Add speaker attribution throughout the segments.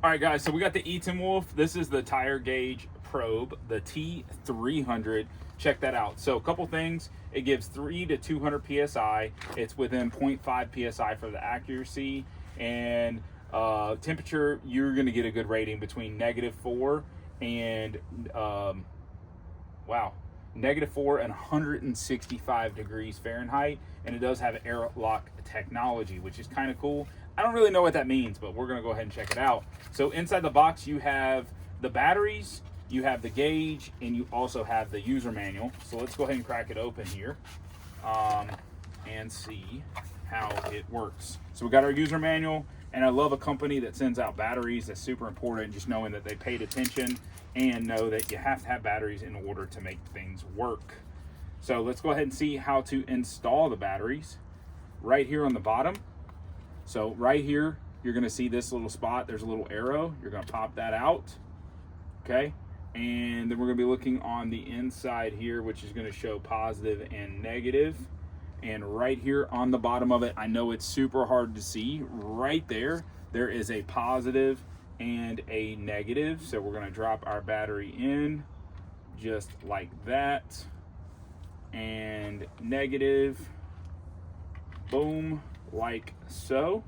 Speaker 1: All right, guys, so we got the ETENWOLF. This is the tire gauge probe, the T300. Check that out. So a couple things. It gives 3 to 200 PSI. It's within 0.5 PSI for the accuracy. And temperature, you're going to get a good rating between -4 and, -4 and 165 degrees Fahrenheit. And it does have airlock technology, which is kind of cool. I don't really know what that means, but we're gonna go ahead and check it out. So inside the box, you have the batteries, you have the gauge, and you also have the user manual. So let's go ahead and crack it open here and see how it works. So we got our user manual, and I love a company that sends out batteries. That's super important, just knowing that they paid attention and know that you have to have batteries in order to make things work. So let's go ahead and see how to install the batteries. Right here on the bottom, so right here, you're gonna see this little spot. There's a little arrow. You're gonna pop that out, okay? And then we're gonna be looking on the inside here, which is gonna show positive and negative. And right here on the bottom of it, I know it's super hard to see. Right there, there is a positive and a negative. So we're gonna drop our battery in just like that. And negative, boom, like so.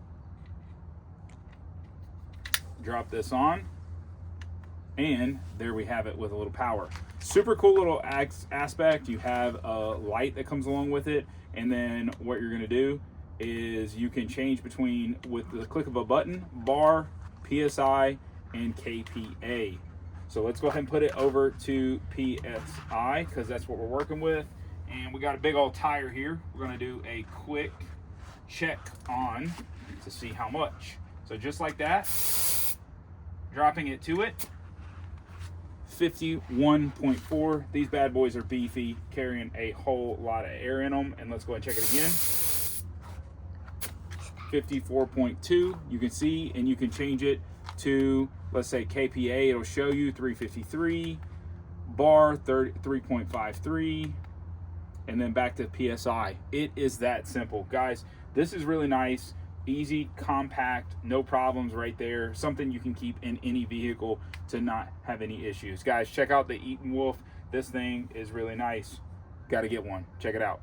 Speaker 1: Drop this on, and there we have it with a little power. Super cool little aspect. You have a light that comes along with it, and then what you're going to do is you can change between, with the click of a button, bar, PSI, and KPA. So let's go ahead and put it over to PSI because that's what we're working with. And we got a big old tire here. We're going to do a quick check on to see how much. So just like that, dropping it to it, 51.4. These bad boys are beefy, carrying a whole lot of air in them. And let's go ahead and check it again. 54.2. You can see, and you can change it to, let's say KPA. It'll show you 353, bar 3.53. And then back to PSI. It is that simple, guys. This is really nice, easy, compact, no problems right there. Something you can keep in any vehicle to not have any issues. Guys, check out the ETENWOLF. This thing is really nice. Got to get one. Check it out.